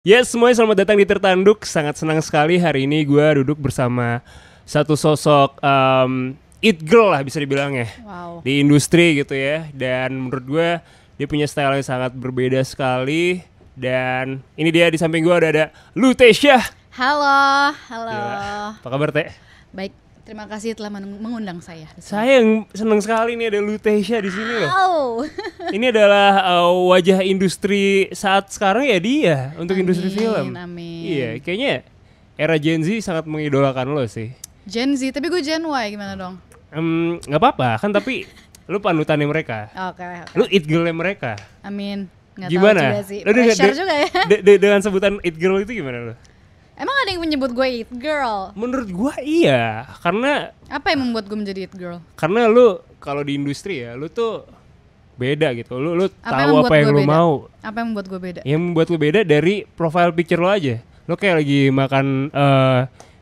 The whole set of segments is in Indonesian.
Yes, semuanya selamat datang di Tertanduk. Sangat senang sekali hari ini gue duduk bersama satu sosok it girl lah bisa dibilang ya. Wow. Di industri gitu ya. Dan menurut gue dia punya style yang sangat berbeda sekali. Dan ini dia di samping gue ada Lutecia. Halo. Gila. Apa kabar Teh? Baik, terima kasih telah mengundang saya. Saya yang senang sekali nih ada Lutecia di sini loh. Wow. Ini adalah wajah industri saat sekarang ya dia untuk industri film. Amin. Iya, kayaknya era Gen Z sangat mengidolakan lo sih. Gen Z, tapi gue Gen Y gimana dong? Nggak apa-apa kan, tapi lu panutannya mereka. Oke. Lu it girl-nya mereka. Amin. Nggak Gimana? tahu juga sih. Lu Pressure juga ya. Dengan sebutan it girl itu gimana lu? Emang ada yang menyebut gue it girl? Menurut gua iya, karena Apa yang membuat gue menjadi it girl? lu kalau di industri ya, lu tuh beda gitu. Lu Apa yang tahu membuat apa yang gue lu beda? mau. Apa yang membuat gue beda? Yang membuat lu beda dari profile picture lo aja. Lu kayak lagi makan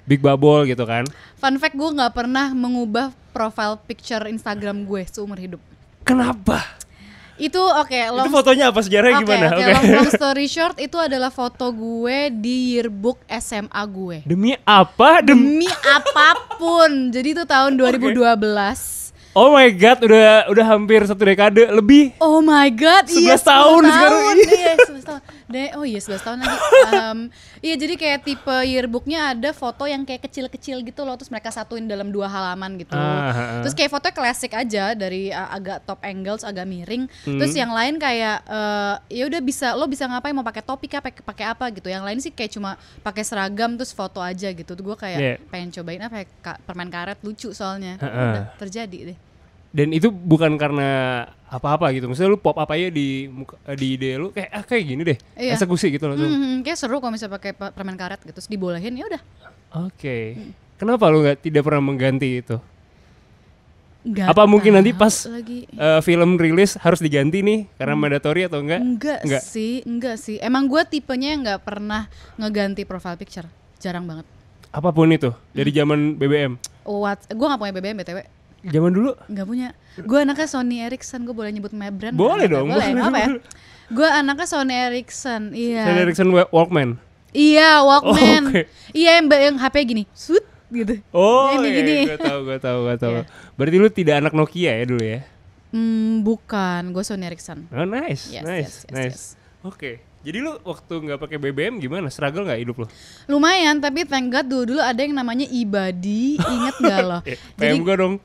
Big Bubble gitu kan. Fun fact, gue nggak pernah mengubah profile picture Instagram gue seumur hidup. Kenapa? Itu oke. Itu fotonya apa, sejarahnya gimana? Oke. Long story short, itu adalah foto gue di yearbook SMA gue. Demi apa? Demi apapun. Jadi itu tahun 2012. Oh my god, udah hampir 1 dekade lebih. Oh my god, 11 iya 10 tahun sekarang. Iya, 11 tahun. Oh iya 11 tahun lagi. Iya, jadi kayak tipe yearbooknya ada foto yang kayak kecil-kecil gitu loh, terus mereka satuin dalam 2 halaman gitu. Terus kayak fotonya klasik aja dari agak top angles, agak miring. Terus yang lain kayak ya udah lo bisa ngapain, mau pakai topi kah, pakai apa gitu. Yang lain sih kayak cuma pakai seragam terus foto aja gitu. Tuh gue kayak pengen cobain apa ya, permen karet lucu soalnya. Udah terjadi deh. Dan itu bukan karena apa-apa gitu. Maksudnya lu pop up aja di ide lu kayak kayak gini deh. Iya. Eksekusi gitu langsung. Kayak seru kalau misalnya pakai permen karet gitu terus dibolehin ya udah. Oke. Kenapa lu tidak pernah mengganti itu? Gak apa mungkin nanti pas film rilis harus diganti nih karena mandatory atau enggak? Enggak sih. Emang gue tipenya nggak pernah ngeganti profile picture. Jarang banget. Apapun itu dari zaman BBM. Gue nggak punya BBM BTW. Zaman dulu? Nggak punya. Gue anaknya Sony Ericsson. Gue boleh nyebut brand? Boleh dong. Boleh. Apa ya? Gue anaknya Sony Ericsson. Iya. Sony Ericsson Walkman. Iya, Walkman. Okay. Iya, yang HP gini, sut gitu. Oh iya, gue tahu. Yeah. Berarti lu tidak anak Nokia ya dulu ya? Bukan, gue Sony Ericsson. Oh nice. Yes. Oke. Jadi lu waktu nggak pakai BBM gimana? Struggle nggak hidup lu? Lumayan, tapi thank God dulu ada yang namanya Ibadi, inget gak lo? PM gue dong.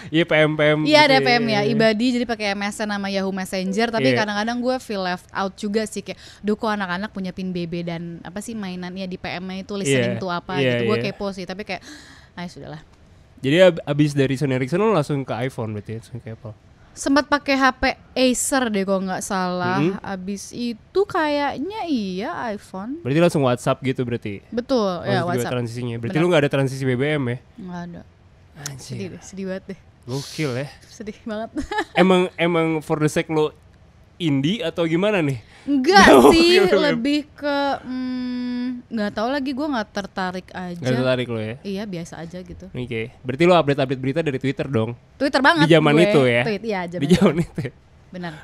Iya PM. Iya ada PM ya, Ibadi, jadi pakai MSN nama Yahoo Messenger. Tapi kadang-kadang gue feel left out juga sih, kayak duh kok anak-anak punya pin BB dan apa sih mainannya di PM-nya itu listening to apa gitu. Gue kepo sih, tapi kayak sudahlah. Jadi abis dari Sony Ericsson lo langsung ke iPhone berarti, langsung ke Apple? Sempat pakai HP Acer deh kalau nggak salah. Abis itu kayaknya iPhone. Berarti langsung WhatsApp gitu berarti? Betul, ya WhatsApp. Transisinya. Berarti lu nggak ada transisi BBM ya? Nggak ada. Sedih banget deh. Gokil ya. Sedih banget. emang for the sake lo indie atau gimana nih? Enggak sih, lebih ke nggak tahu lagi, gue nggak tertarik aja. Nggak tertarik lo ya? Iya, biasa aja gitu. Oke. Berarti lo update berita dari Twitter dong? Twitter banget. Di zaman itu ya? Iya, di zaman itu. Benar.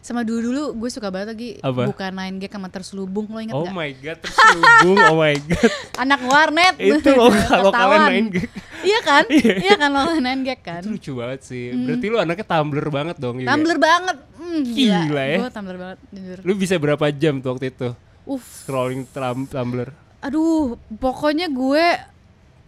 Sama dulu gue suka banget lagi buka 9gag sama Terselubung, lo inget gak? gak? Oh my god, Terselubung, oh my god. Anak warnet. Itu lokalnya 9gag. Iya kan? Iya kan, lokalnya 9gag kan. Itu lucu banget sih. Berarti lo anaknya Tumblr banget dong. Tumblr banget. Gila ya. Gue Tumblr banget, jujur. Lu bisa berapa jam tuh waktu itu? Scrolling Tumblr. Aduh, pokoknya gue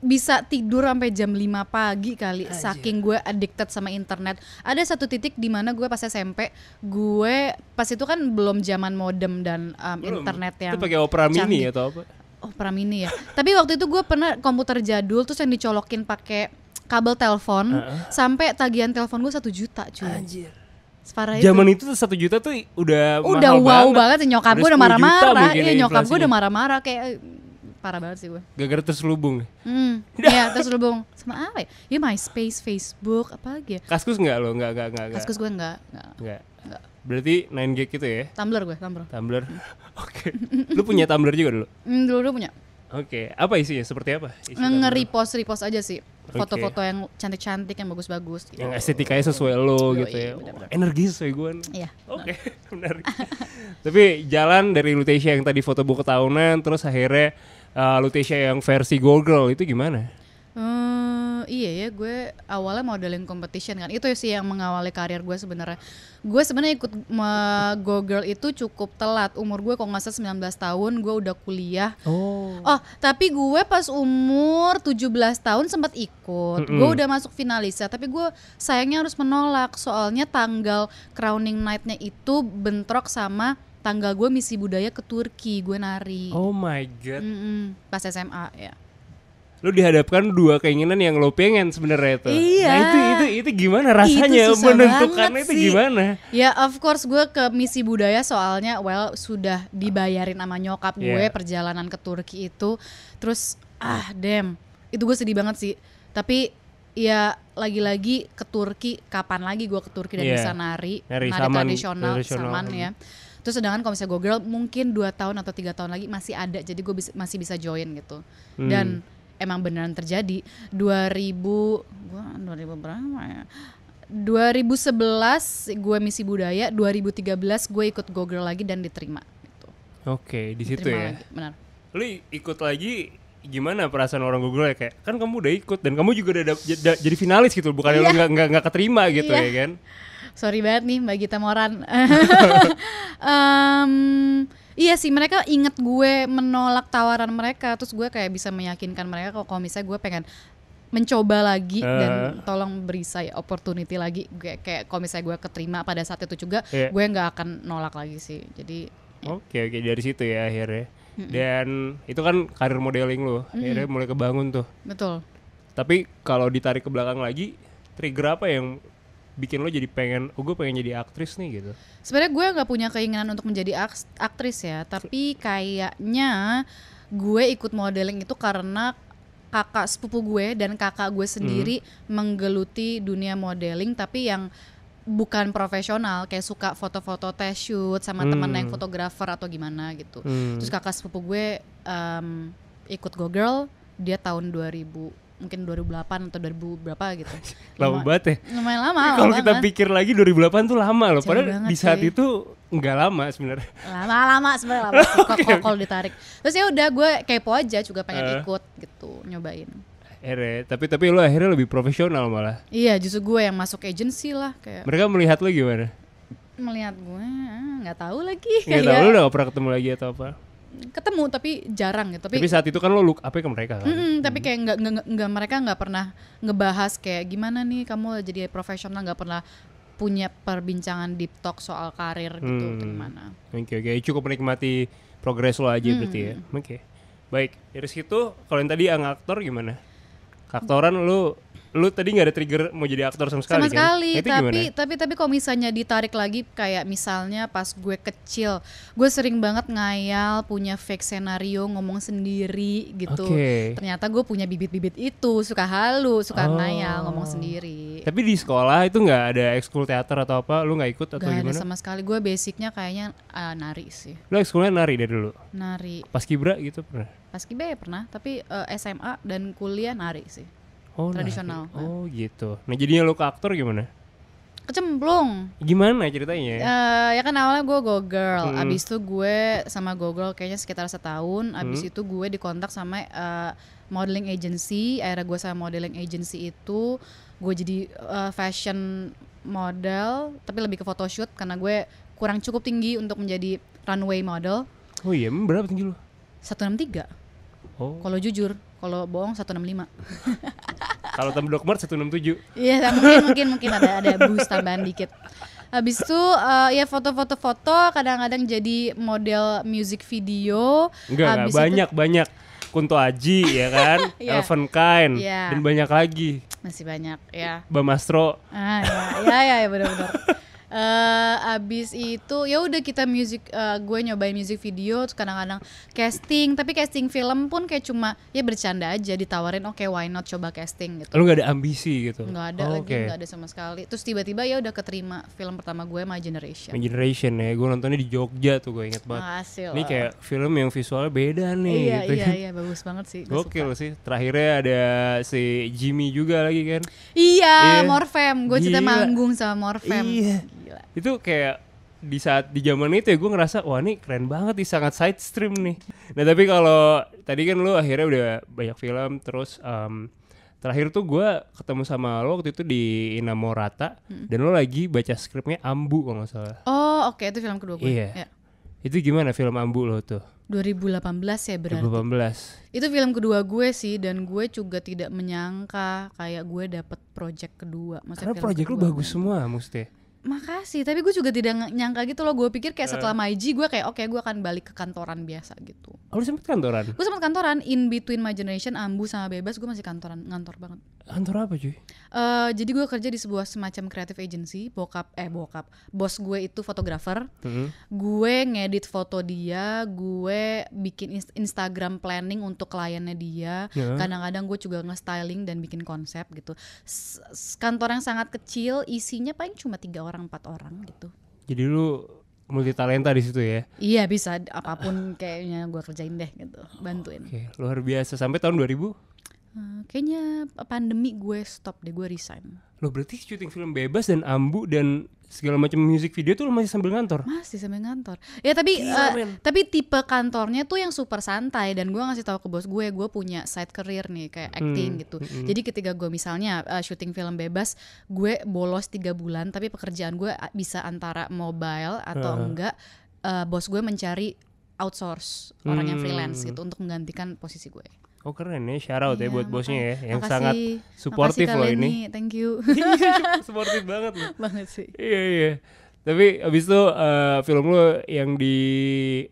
bisa tidur sampai jam 5 pagi kali. Saking gue addicted sama internet. Ada satu titik di mana gue pas SMP, gue pas itu kan belum zaman modem dan internet yang itu pakai Opera Mini atau apa? Opera Mini ya. Tapi waktu itu gue pernah komputer jadul terus yang dicolokin pakai kabel telepon, sampai tagihan telepon gue 1 juta cuy. Anjir. Zaman itu 1 juta tuh udah mahal wow banget. Nyokap gue udah marah-marah. Iya, nyokap gue udah marah-marah kayak parah banget sih gue. Gara-gara Terselubung. Iya, Terselubung. Sama apa ya? Ya MySpace, Facebook, apa lagi ya? Kaskus enggak lo? Enggak. Kaskus gue enggak. Berarti 9gag gitu ya? Tumblr. Oke. Lu punya Tumblr juga dulu? Dulu punya. Oke. Apa isinya? Seperti apa? Nge-repost aja sih. foto-foto yang cantik-cantik, yang bagus-bagus gitu. Yang estetikanya sesuai lo Yoi, gitu ya. bener-bener. Energi sesuai gue. Iya. Oke, menarik. Tapi jalan dari Lutetia yang tadi foto buku tahunan, terus akhirnya Lutetia yang versi Go Girl itu gimana? Iya ya, gue awalnya modeling competition kan. Itu sih yang mengawali karir gue sebenarnya. Gue sebenarnya ikut Go Girl itu cukup telat. Umur gue kalau nggak salah 19 tahun, gue udah kuliah. Oh, tapi gue pas umur 17 tahun sempat ikut. Gue udah masuk finalisa, tapi gue sayangnya harus menolak. Soalnya tanggal crowning night-nya itu bentrok sama tanggal gue misi budaya ke Turki. Gue nari. Oh my god. Pas SMA ya. Lu dihadapkan dua keinginan yang lo pengen sebenarnya itu. Iya. Nah itu gimana rasanya itu susah menentukannya itu sih. gimana? Ya of course gue ke misi budaya soalnya sudah dibayarin sama nyokap gue perjalanan ke Turki itu. Terus damn, itu gue sedih banget sih. Tapi ya lagi-lagi ke Turki, kapan lagi gue ke Turki dan bisa nari tradisional saman ya. Terus sedangkan kalau misalnya Go Girl mungkin 2 tahun atau 3 tahun lagi masih ada, jadi gue masih bisa join gitu. Dan emang beneran terjadi. 2000 berapa ya? 2011 gue misi budaya, 2013 gue ikut Go Girl lagi dan diterima gitu. Oke, di situ ya. Lagi, benar. Lu ikut lagi gimana perasaan orang Go Girl ya, kayak kan kamu udah ikut dan kamu juga udah jadi finalis gitu, bukannya lu nggak keterima gitu ya kan? Sorry banget nih Mbak Gita Moran. Iya sih, mereka inget gue menolak tawaran mereka, terus gue kayak bisa meyakinkan mereka kalau misalnya gue pengen mencoba lagi dan tolong beri saya opportunity lagi. Gue kayak kalau misalnya gue keterima pada saat itu juga, gue nggak akan nolak lagi sih. Jadi Oke, dari situ ya akhirnya. Dan itu kan karir modeling lo, akhirnya mulai kebangun tuh. Betul. Tapi kalau ditarik ke belakang lagi, trigger apa yang bikin lo jadi gue pengen jadi aktris nih gitu? Sebenarnya gue nggak punya keinginan untuk menjadi aktris ya, tapi kayaknya gue ikut modeling itu karena kakak sepupu gue dan kakak gue sendiri menggeluti dunia modeling, tapi yang bukan profesional, kayak suka foto-foto test shoot sama teman yang fotografer atau gimana gitu. Terus kakak sepupu gue ikut Go Girl, dia tahun 2000 mungkin 2008 atau 2000 berapa gitu. Lama banget ya. Lumayan lama. Kalau kita pikir lagi 2008 tuh lama loh. Padahal di saat sih. itu nggak lama sebenarnya. Lama sebenarnya kalau ditarik. Terus ya udah gue kepo aja juga pengen ikut gitu, nyobain. Tapi lo akhirnya lebih profesional malah. Iya, justru gue yang masuk agency lah kayak. Mereka melihat lo gimana? Melihat gue nggak tahu lagi. Nggak tahu, lo udah gak pernah ketemu lagi atau apa? Ketemu tapi jarang gitu. Tapi saat itu kan lo look up ke mereka kan. Tapi kayak nggak mereka nggak pernah ngebahas kayak gimana nih kamu jadi profesional, nggak pernah punya perbincangan deep talk soal karir gitu gimana. Oke, cukup menikmati progres lo aja berarti ya. Oke. Baik, dari situ kalau yang tadi aktor gimana? Keaktoran lu tadi nggak ada trigger mau jadi aktor sama sekali kan? Tapi kalau misalnya ditarik lagi kayak misalnya pas gue kecil, gue sering banget ngayal punya fake senario ngomong sendiri gitu. Ternyata gue punya bibit-bibit itu, suka halu, suka ngayal ngomong sendiri. Tapi di sekolah itu nggak ada ekskul teater atau apa? Lu nggak ikut atau gak gimana? Gak ada sama sekali. Gue basicnya kayaknya nari sih. Lu ekskulnya nari dari dulu? Nari. Paskibra gitu pernah? Paskibra ya pernah, tapi SMA dan kuliah nari sih. Tradisional. Nari. Oh gitu. Nah jadinya lu ke aktor gimana? Kecemplung. Gimana ceritanya? Ya kan awalnya gue Go Girl, abis itu gue sama Go Girl kayaknya sekitar setahun, abis itu gue dikontak sama modeling agency. Akhirnya gue sama modeling agency itu gue jadi fashion model, tapi lebih ke photoshoot karena gue kurang cukup tinggi untuk menjadi runway model. Oh iya, berapa tinggi lu? 163. Oh. Kalau jujur, kalau bohong 165. Kalau tambah dokmer 167. Iya, mungkin ada boost tambahan dikit. Habis itu ya foto-foto kadang-kadang jadi model music video. Enggak, banyak. Kunto Aji ya kan, Elven Kain dan banyak lagi. Masih banyak ya. Bamastro. Ya benar-benar. Abis itu ya udah kita gue nyobain music video, terus kadang-kadang casting, tapi casting film pun kayak cuma ya bercanda aja, ditawarin oke, why not coba casting gitu. Lu gak ada ambisi gitu? Nggak ada lagi, nggak ada sama sekali. Terus tiba-tiba ya udah keterima film pertama gue My Generation. My Generation ya, gue nontonnya di Jogja tuh, gue inget banget. Makasih Ini kayak film yang visualnya beda nih. Iya gitu. iya bagus banget sih. Gokil sih. Terakhirnya ada si Jimmy juga lagi kan. Iya, Morfem. Gue cerita Gila. manggung sama Morfem. Iya. Gila. Itu kayak di zaman itu ya gue ngerasa wah ini keren banget nih, sangat side stream nih. Nah tapi kalau tadi kan lu akhirnya udah banyak film, terus terakhir tuh gue ketemu sama lo waktu itu di Inamorata dan lo lagi baca skripnya Ambu kalau nggak salah. Oh oke, itu film kedua gue. Iya. Ya. Itu gimana film Ambu lo tuh? 2018 ya berarti. 2018. Itu film kedua gue sih, dan gue juga tidak menyangka kayak gue dapet project kedua. Maksudnya Karena film project lu kedua bagus gue. semua mesti. Makasih, tapi gue juga tidak nyangka gitu loh. Gue pikir kayak setelah MyG gue kayak oke, gue akan balik ke kantoran biasa gitu. Oh, lu sempet kantoran? Gue sempet kantoran, in between My Generation, Ambu sama Bebas gue masih kantoran, ngantor banget. Kantor apa cuy? Jadi gue kerja di sebuah semacam creative agency. Bos gue itu fotografer. Gue ngedit foto dia, gue bikin Instagram planning untuk kliennya dia. Kadang-kadang gue juga nge-styling dan bikin konsep gitu. Kantor yang sangat kecil, isinya paling cuma 3 orang 4 orang gitu. Jadi lu multi talenta di situ ya? Iya, bisa apapun kayaknya gue kerjain deh gitu, bantuin. Oke, luar biasa. Sampai tahun 2000? Kayaknya pandemi gue stop deh, gue resign. Lo berarti syuting film Bebas dan Ambu dan segala macam music video tuh lo masih sambil ngantor? Masih sambil ngantor. Ya tapi tipe kantornya tuh yang super santai, dan gue ngasih tahu ke bos gue punya side career nih kayak acting gitu. Jadi ketika gue misalnya syuting film Bebas, gue bolos 3 bulan, tapi pekerjaan gue bisa antara mobile atau enggak, bos gue mencari outsource orang yang freelance gitu untuk menggantikan posisi gue. Oh keren ya, shout out ya buat bosnya ya, yang makasih, sangat suportif loh ini. Thank you. Suportif banget loh. Banget sih. Iya. Tapi abis itu film lo yang di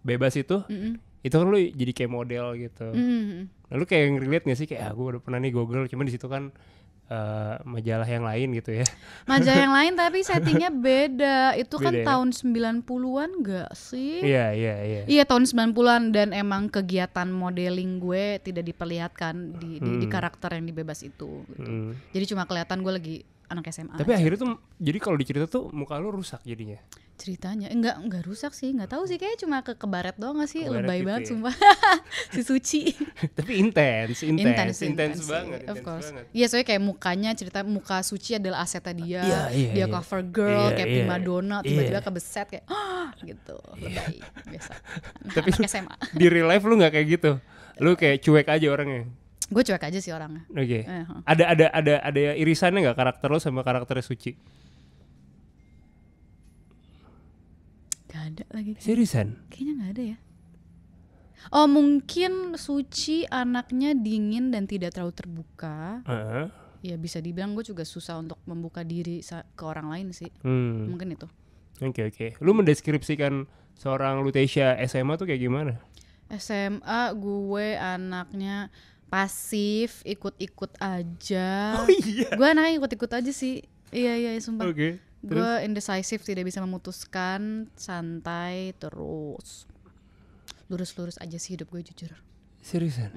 Bebas itu kan lo jadi kayak model gitu. Lalu kayak relate gak sih kayak gue udah pernah nih Google, cuman di situ kan majalah yang lain gitu ya. Majalah yang lain tapi settingnya beda. Itu kan beda ya? tahun 90-an gak sih? Iya. Iya tahun 90-an, dan emang kegiatan modeling gue tidak diperlihatkan di karakter yang di Bebas itu gitu. Jadi cuma kelihatan gue lagi anak SMA. Tapi aja. akhirnya tuh jadi kalau dicerita tuh muka lu rusak jadinya. Ceritanya enggak rusak sih, nggak tahu sih, kayak cuma kebaret doang gak sih? Kebaret Lebay gitu banget ya? sumpah. Si Suci. Tapi intens Intens banget. of course. Iya, soalnya kayak cerita muka Suci adalah asetnya dia. Iya, Dia iya. cover girl Iya, kayak iya. primadona, tiba-tiba kebeset kayak gitu. Lebay biasa. Tapi Anak SMA. di real life lu nggak kayak gitu. Lu kayak cuek aja orangnya. Gue cuek aja sih orangnya. Oke. Ada irisannya nggak karakter lo sama karakternya Suci? Gak ada lagi. Seriusan? Kayaknya gak ada ya. Oh mungkin Suci anaknya dingin dan tidak terlalu terbuka. Ya bisa dibilang gue juga susah untuk membuka diri ke orang lain sih. Mungkin itu. Oke. Lu mendeskripsikan seorang Lutesia SMA tuh kayak gimana? SMA gue anaknya pasif, ikut-ikut aja. Oh iya. Gue anaknya ikut-ikut aja sih. Iya sumpah. Oke. Gue indecisive, tidak bisa memutuskan, santai, terus lurus-lurus aja sih hidup gue jujur. Seriusan?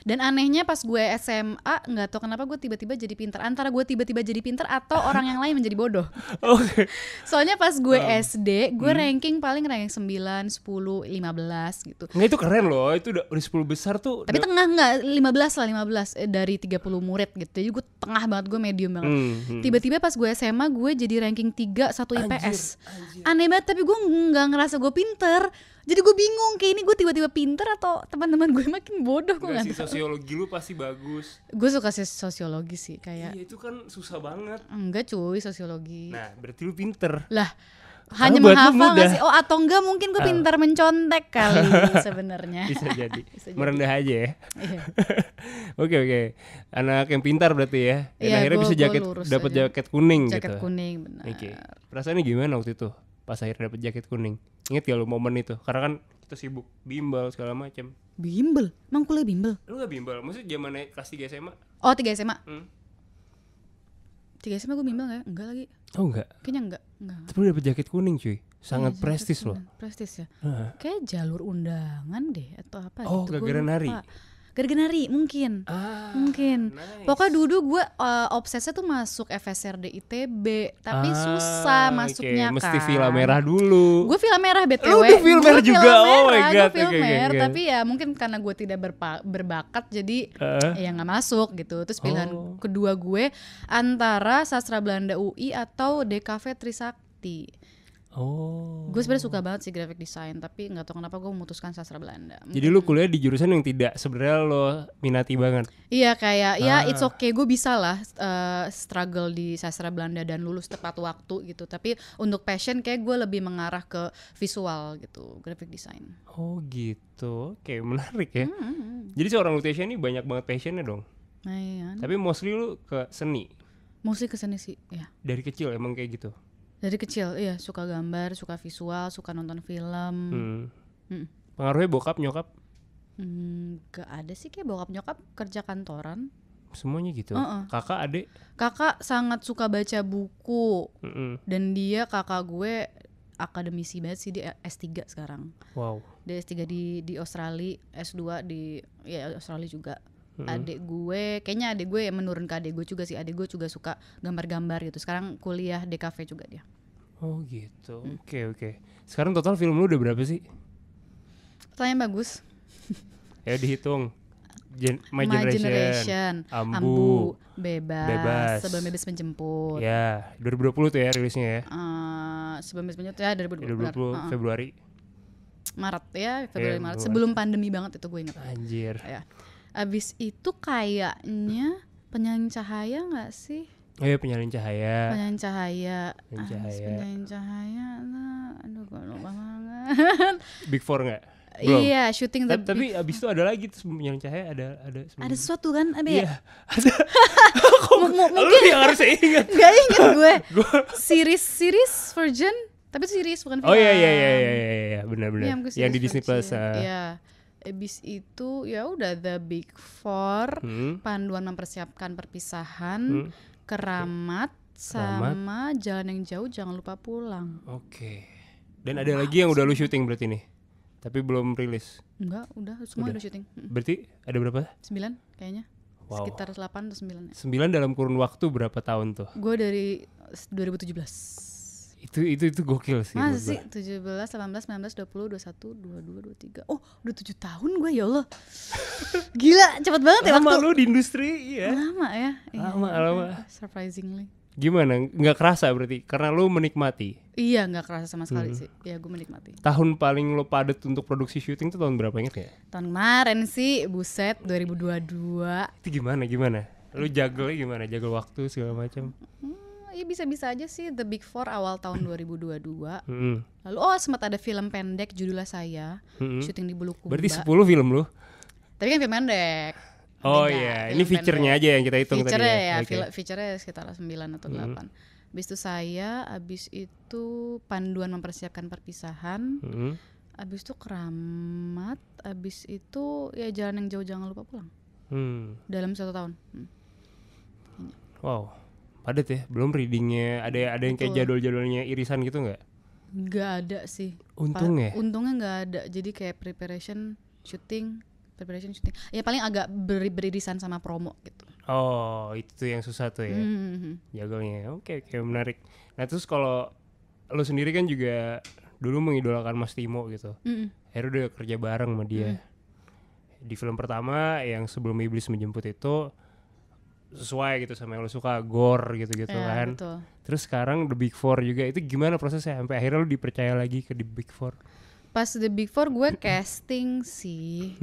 Dan anehnya pas gue SMA nggak tahu kenapa gue tiba-tiba jadi pintar. Antara gue tiba-tiba jadi pintar atau orang yang lain menjadi bodoh. Oke. Soalnya pas gue SD gue ranking 9, 10, 15 gitu. Nggak, itu keren loh. Itu udah 10 besar tuh. Tapi tengah nggak, 15 dari 30 murid gitu. Jadi gue tengah banget, gue medium banget. Tiba-tiba pas gue SMA gue jadi ranking 3 1 IPS. Anjir. Aneh banget, tapi gue nggak ngerasa gue pinter. Jadi gue bingung, kayak ini gue tiba-tiba pinter atau teman-teman gue makin bodoh. Gue Nggak sih, nggak tahu. sosiologi lu pasti bagus. Gue suka sosiologi sih kayak. Iya, itu kan susah banget. Enggak cuy, sosiologi. Nah, berarti lu pinter. Lah, Karena hanya buat lu menghafal mudah. nggak sih? Oh atau enggak mungkin gue pintar mencontek kali sebenarnya. Bisa jadi. Bisa jadi. Merendah aja ya. Iya. Oke. Anak yang pintar berarti ya. Dan Iya, akhirnya bisa lurus dapat aja. jaket kuning Jaket gitu. kuning, benar. Oke. Perasaannya gimana waktu itu pas akhirnya dapat jaket kuning? Ingat gak lu momen itu? Karena kan kita sibuk bimbel segala macam. Bimbel? Emang kuliah bimbel? Lu gak bimbel? Maksudnya zamannya kelas 3 SMA? Oh 3 SMA? 3 3 SMA gue bimbel gak ya? Enggak lagi. Oh enggak? Kayaknya enggak. Tapi lu dapet jaket kuning cuy. Sangat Iya, prestis loh. Prestis ya. Kayak jalur undangan deh atau apa gitu. Oh, gara-gara nari. Gara-gara nari mungkin. Mungkin. Nice. Pokoknya dulu gue obsesnya tuh masuk FSRD ITB, tapi susah masuknya okay. kan. Mesti Villa Merah dulu. Gue Villa Merah BTW. Lu udah Villa Merah juga. Oh my god. Gue Villa Merah, tapi ya mungkin karena gue tidak berbakat jadi ya nggak masuk gitu. Terus pilihan kedua gue antara Sastra Belanda UI atau DKV Trisakti. Gue sebenarnya suka banget sih graphic design, tapi nggak tahu kenapa gue memutuskan sastra Belanda. Jadi lu kuliah di jurusan yang tidak sebenarnya lo minati banget. Iya kayak ya it's okay, gue bisa lah struggle di sastra Belanda dan lulus tepat waktu gitu. Tapi untuk passion kayak gue lebih mengarah ke visual gitu, graphic design. Oh gitu, oke menarik ya. Jadi seorang Lutesia ini banyak banget passionnya dong. Nah, iya. Tapi mostly lu ke seni. Mostly ke seni sih, ya. Dari kecil emang kayak gitu. Dari kecil, iya suka gambar, suka visual, suka nonton film. Pengaruhnya bokap nyokap? Gak ada sih, kayak bokap nyokap kerja kantoran. Semuanya gitu. Kakak, adik? Kakak sangat suka baca buku. Dan dia kakak gue akademisi banget sih, dia S3 sekarang. Wow. Dia S3 di Australia, S2 di Australia juga. Adik gue, kayaknya adik gue menurun ke adik gue juga sih. Adik gue juga suka gambar-gambar gitu. Sekarang kuliah DKV juga dia. Oh gitu. Oke. Sekarang total film lu udah berapa sih? Pertanyaan bagus. Ya dihitung. My Generation, Ambu, Bebas, Sebelum Bebas Menjemput. Ya, 2020 tuh ya rilisnya ya. Sebelum Bebas Menjemput ya 2020 Februari. Maret ya, Februari Maret. Sebelum pandemi banget itu gue ingat. Anjir. Ya. Abis itu kayaknya Penyalin Cahaya gak sih? Oh iya, Penyalin Cahaya. Penyalin Cahaya. Nah, aduh gue lupa banget. Big Four gak? Belum. Iya, syuting tapi abis itu ada lagi tuh Penyalin Cahaya ada sesuatu kan? Ada ya? Iya, ada. mungkin lu yang harus ingat. Gak inget gue. series Virgin, tapi series bukan film. Oh iya, benar-benar. Yang di Disney Plus. Iya. Abis itu ya udah The Big Four, Panduan Mempersiapkan Perpisahan, Keramat, sama Jalan yang Jauh Jangan Lupa Pulang. Oke. Dan ada lagi yang udah lu syuting berarti nih, tapi belum rilis. Enggak, udah semua udah syuting. Berarti ada berapa? 9 kayaknya. Wow. Sekitar 8 atau 9 ya. 9 dalam kurun waktu berapa tahun tuh? Gue dari 2017. Itu gokil sih. Masa sih 17, 18, 19, 20, 21, 22, 23. Oh, udah 7 tahun gue, ya Allah. Gila, cepet banget ya waktu. Lama lu di industri, iya. Lama ya. Lama. Surprisingly. Gimana? Nggak kerasa berarti? Karena lu menikmati? Iya, nggak kerasa sama sekali sih. Iya, gue menikmati. Tahun paling lo padat untuk produksi syuting tuh tahun berapa, inget ya? Tahun kemarin sih, buset, 2022. Itu gimana? Lu juggle gimana? Juggle waktu segala macam. Ya bisa-bisa aja sih. The Big Four awal tahun 2022. Lalu sempat ada film pendek judulnya Saya, syuting di Bulukumba. Berarti 10 film lu? Tapi kan film pendek. Oh iya, ini feature-nya aja yang kita hitung tadi ya. Feature-nya sekitar 9 atau 8. Abis itu Saya, abis itu Panduan Mempersiapkan Perpisahan, abis itu Keramat, abis itu ya Jalan yang Jauh Jangan Lupa Pulang. Dalam 1 tahun. Wow, padat ya. Belum readingnya, ada yang kayak jadwal-jadwalnya irisan gitu nggak? Nggak ada sih. Untungnya nggak ada. Jadi kayak preparation syuting. Ya paling agak beririsan sama promo gitu. Oh, itu yang susah tuh ya. Jadwalnya. Oke, menarik. Nah, terus kalau lo sendiri kan juga dulu mengidolakan Mas Timo gitu. Akhirnya udah kerja bareng sama dia. Di film pertama yang Sebelum Iblis Menjemput itu sesuai gitu sama yang lo suka, gore gitu-gitu ya, kan. Betul. Terus sekarang The Big Four juga, itu gimana prosesnya sampai akhirnya lo dipercaya lagi ke The Big Four? Pas The Big Four gue casting sih,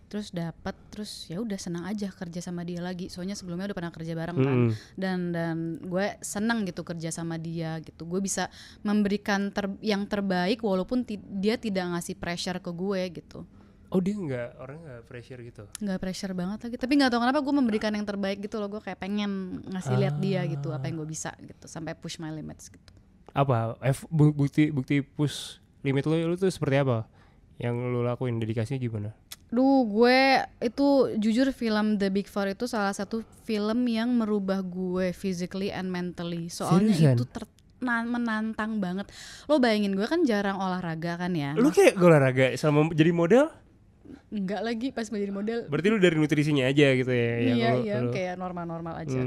terus dapat, terus ya udah senang aja kerja sama dia lagi. Soalnya sebelumnya udah pernah kerja bareng kan, dan gue senang gitu kerja sama dia gitu. Gue bisa memberikan yang terbaik walaupun dia tidak ngasih pressure ke gue gitu. Oh, dia orangnya nggak pressure gitu? Nggak pressure banget lagi, tapi nggak tahu kenapa gue memberikan yang terbaik gitu loh. Gue kayak pengen ngasih lihat dia gitu apa yang gue bisa gitu, sampai push my limits gitu. Apa bukti push limit lu tuh seperti apa? Yang lu lakuin, dedikasinya gimana? Gue itu jujur film The Big Four itu salah satu film yang merubah gue physically and mentally. Soalnya Seriusan? itu menantang banget. Lo bayangin gue kan jarang olahraga kan ya. Lu kayak olahraga sama jadi model? Enggak lagi pas menjadi model. Berarti lu dari nutrisinya aja gitu ya? Iya, kayak normal-normal aja.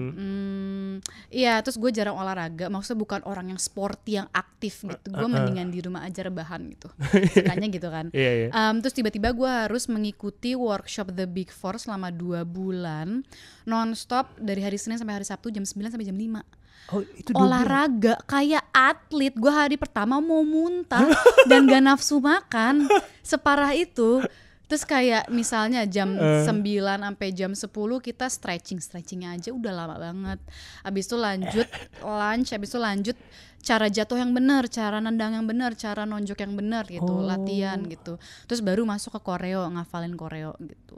Iya, terus gue jarang olahraga. Maksudnya bukan orang yang sporty, yang aktif gitu. Gue mendingan di rumah aja rebahan gitu. Sukanya gitu kan. Iya. Terus tiba-tiba gue harus mengikuti workshop The Big Four selama 2 bulan non-stop dari hari Senin sampai hari Sabtu jam 9 sampai jam 5. Oh, itu olahraga kayak atlet. Gue hari pertama mau muntah dan gak nafsu makan. Separah itu. Terus kayak misalnya jam 9 sampai jam 10 kita stretchingnya aja udah lama banget. Abis itu lanjut lunch, abis itu lanjut cara jatuh yang benar, cara nendang yang benar, cara nonjok yang benar gitu, latihan gitu. Terus baru masuk ke koreo, ngafalin koreo gitu.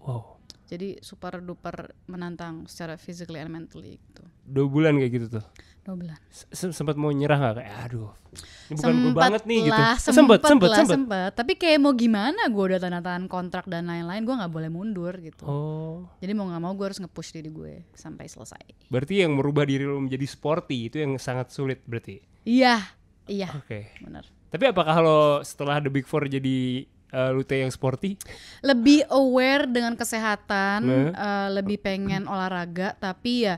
Wow. Jadi super duper menantang secara physically and mentally gitu. 2 bulan kayak gitu tuh. 2 bulan. Sempat mau nyerah gak? Kayak aduh, ini bukan gue banget nih gitu. Sempet. Tapi kayak mau gimana, gue udah tanda tangan kontrak dan lain-lain, gue gak boleh mundur gitu. Jadi mau gak mau gue harus nge-push diri gue sampai selesai. Berarti yang merubah diri lo menjadi sporty itu yang sangat sulit berarti? Iya. Oke. Benar. Tapi apakah lo setelah The Big Four jadi Lute yang sporty? Lebih aware dengan kesehatan, lebih pengen olahraga, tapi ya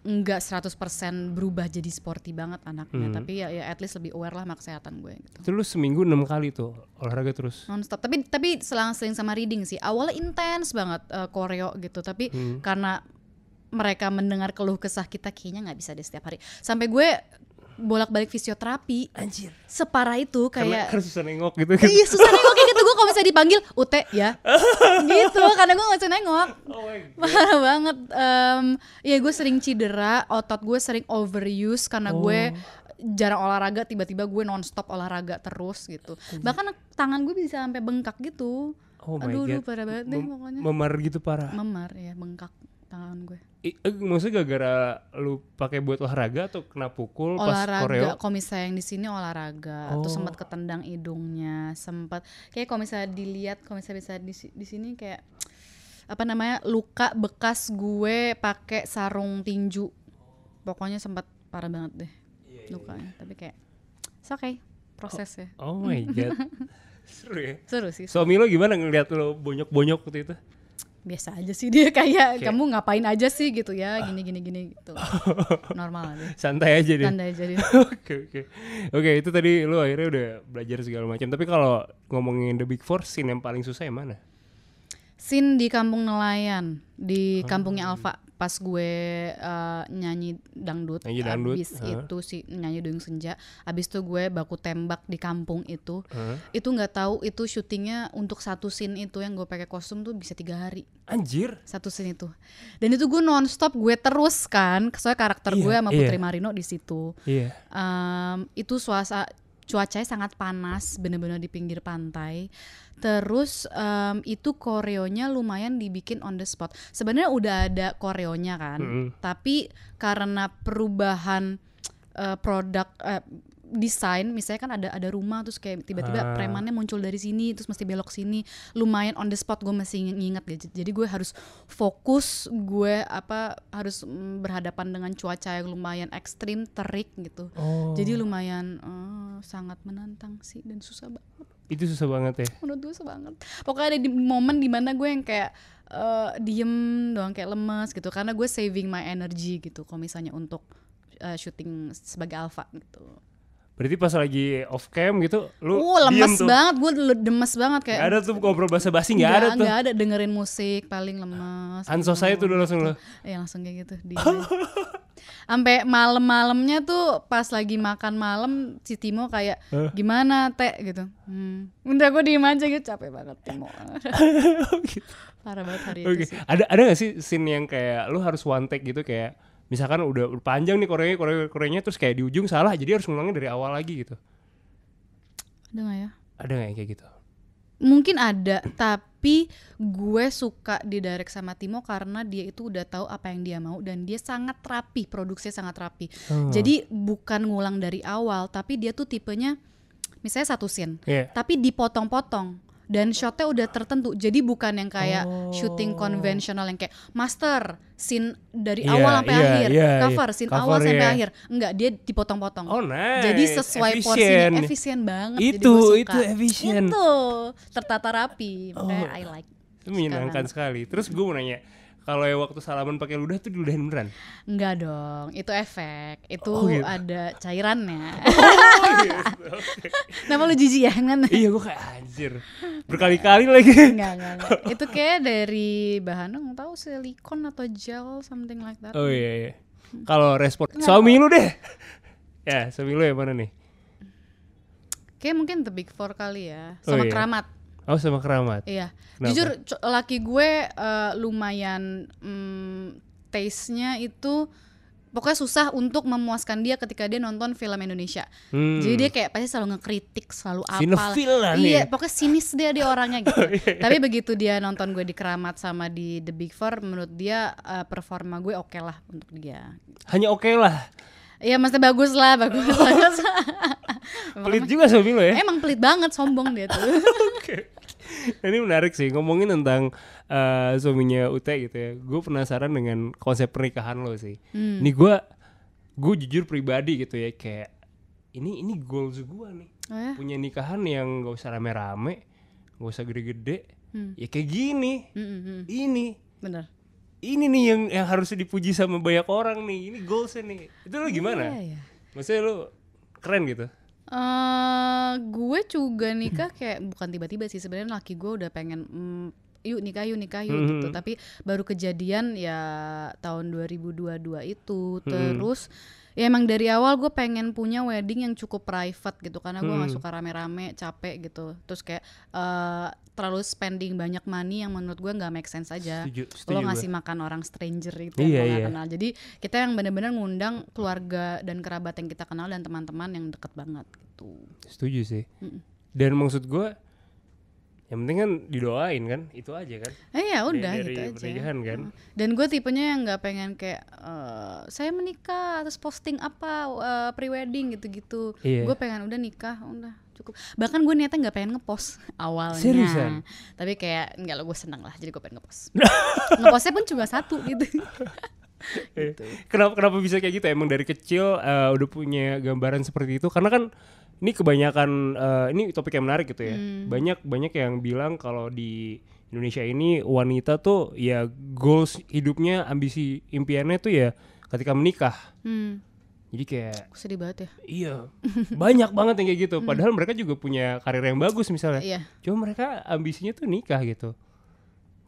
enggak 100% berubah jadi sporty banget anaknya, tapi ya at least lebih aware lah sama kesehatan gue gitu. Itu lu seminggu 6 kali tuh olahraga terus? Non-stop, tapi selang-seling sama reading sih. Awalnya intens banget koreo gitu, tapi karena mereka mendengar keluh kesah kita, kayaknya gak bisa deh setiap hari. Sampai gue bolak-balik fisioterapi. Anjir. Separah itu kayak karena susah nengok gitu. Iya susah nengok kayak gitu. Gue kalau misalnya dipanggil Ute ya gitu, karena gue gak bisa nengok. Parah banget. Ya gue sering cedera, otot gue sering overuse karena gue jarang olahraga, tiba-tiba gue nonstop olahraga terus gitu. Bahkan tangan gue bisa sampai bengkak gitu. Aduh parah banget deh pokoknya. Memar gitu parah. Memar ya, bengkak tangan gue. Maksudnya gara-gara lu pakai buat olahraga atau kena pukul olahraga, pas koreo? Kalau misalnya yang di sini olahraga, terus sempat ketendang hidungnya, sempat kayak kalau misalnya dilihat, kalau misalnya bisa di sini kayak apa namanya, luka bekas gue pakai sarung tinju. Pokoknya sempat parah banget deh lukanya, tapi kayak it's okay, proses ya. Oh my god. Seru ya? Seru sih. Suami lo gimana ngeliat lo bonyok-bonyok waktu itu? Biasa aja sih dia, kayak kamu ngapain aja sih gitu ya, gini gitu. Normal aja. Santai aja dia. Santai aja dia. Oke, itu tadi lu akhirnya udah belajar segala macam. Tapi kalau ngomongin The Big Four, scene yang paling susah yang mana? Scene di Kampung Nelayan, di kampungnya Alfa, pas gue nyanyi dangdut. Abis itu sih nyanyi Duyung Senja, abis itu gue baku tembak di kampung itu. Itu nggak tahu itu syutingnya untuk satu scene itu yang gue pakai kostum tuh bisa 3 hari. Anjir. Satu scene itu. Dan itu gue nonstop, gue terus kan, soalnya karakter gue sama Putri Marino di situ. Itu cuacanya sangat panas, bener-bener di pinggir pantai. Terus itu koreonya lumayan dibikin on the spot. Sebenarnya udah ada koreonya kan, tapi karena perubahan produk desain, misalnya kan ada rumah terus kayak tiba-tiba premannya muncul dari sini terus mesti belok sini, lumayan on the spot, gue masih nginget gitu. Jadi gue harus fokus, gue harus berhadapan dengan cuaca yang lumayan ekstrim, terik gitu. Jadi lumayan sangat menantang sih dan susah banget. Itu susah banget ya? Menurut gue susah banget. Pokoknya ada di momen dimana gue yang kayak diem doang, kayak lemes gitu, karena gue saving my energy gitu kalau misalnya untuk syuting sebagai Alfa gitu. Berarti pas lagi off cam gitu, lu lemes banget, gue demes banget kayak. Gak ada tuh ngobrol basa-basi, gak ada tuh. Gak ada, dengerin musik paling lemes. Ansos saya tuh udah langsung lo. Iya langsung kayak gitu. Sampai malam-malamnya tuh pas lagi makan malam si Timo kayak gimana Teh gitu. Udah gue diem aja gitu, capek banget Timo. Parah banget hari itu sih. Ada gak sih scene yang kayak lu harus one take gitu, kayak misalkan udah panjang nih koreonya terus kayak di ujung salah, jadi harus ngulangnya dari awal lagi gitu? Ada gak ya? Ada gak yang kayak gitu? Mungkin ada, tapi gue suka didirect sama Timo karena dia itu udah tahu apa yang dia mau dan dia sangat rapi, produksinya sangat rapi. Jadi bukan ngulang dari awal, tapi dia tuh tipenya misalnya satu scene, tapi dipotong-potong. dan shotnya udah tertentu. Jadi bukan yang kayak syuting konvensional yang kayak master scene dari awal sampai akhir, cover scene awal sampai akhir. Enggak, dia dipotong-potong. Oh nice. Jadi sesuai porsinya, efisien banget. Itu jadi gue suka. efisien. Itu tertata rapi. Makanya I like. Itu menyenangkan sekali. Terus gue mau nanya, kalau ya waktu salaman pakai ludah tuh diludahin beneran? Enggak dong, itu efek. Itu gitu. ada cairannya. Kenapa lu jijik ya? Iya, gue kayak anjir. Berkali-kali lagi. Enggak. Itu kayak dari bahan nggak tahu silikon atau gel something like that. Oh iya. Kalau respon suami lu deh. Ya, suami lu yang mana nih? Kayak mungkin The Big Four kali ya, sama Keramat. Oh, sama Keramat. Iya. Kenapa? Jujur laki gue lumayan taste-nya itu pokoknya susah untuk memuaskan dia ketika dia nonton film Indonesia. Jadi dia kayak pasti selalu ngekritik, selalu apal. Sinefil lah nih. Iya, pokoknya sinis dia orangnya gitu. Tapi begitu dia nonton gue di Keramat sama di The Big Four, menurut dia performa gue oke lah untuk dia. Hanya oke lah. Iya, maksudnya bagus. Pelit juga suami lo ya? Emang pelit banget, sombong dia tuh. Oke. Ini menarik sih, ngomongin tentang suaminya Ute gitu ya. Gue penasaran dengan konsep pernikahan lo sih. Ini gue jujur pribadi gitu ya, kayak ini goals gue nih. Oh ya? Punya nikahan yang gak usah rame-rame, gak usah gede-gede. Ya kayak gini. Ini. Bener. Ini nih yang harus dipuji sama banyak orang nih. Ini goalsnya nih. Itu lo gimana? Iya. Maksudnya lo keren gitu? Gue juga nikah kayak bukan tiba-tiba sih, sebenarnya laki gue udah pengen yuk nikah gitu, tapi baru kejadian ya tahun 2022 itu. Terus ya emang dari awal gue pengen punya wedding yang cukup private gitu, karena gue gak suka rame-rame, capek gitu. Terus kayak terlalu spending banyak money yang menurut gue gak make sense aja. Setuju Lo ngasih gue. makan orang stranger itu Iya, yang lo gak iya. kenal. Jadi kita yang benar-benar ngundang keluarga dan kerabat yang kita kenal dan teman-teman yang deket banget gitu. Setuju sih. Dan maksud gue, yang penting kan didoain kan, itu aja kan. Ya udah dari gitu aja. pernikahan kan. Dan gue tipenya yang nggak pengen kayak saya menikah terus posting apa pre-wedding gitu-gitu. Iya. Gue pengen udah nikah, udah cukup. Bahkan gue niatnya nggak pengen ngepost awalnya. Seriusan? Tapi kayak enggak lo, gue seneng lah, jadi gue pengen ngepost. Ngepostnya pun cuma satu gitu. Gitu. Kenapa bisa kayak gitu? Emang dari kecil udah punya gambaran seperti itu? Karena kan ini kebanyakan ini topik yang menarik gitu ya. Banyak yang bilang kalau di Indonesia ini wanita tuh ya goals hidupnya, ambisi impiannya tuh ya ketika menikah. Jadi kayak Sedih banget ya. iya, banyak banget yang kayak gitu. Padahal mereka juga punya karir yang bagus misalnya. Iya. Cuma mereka ambisinya tuh nikah gitu.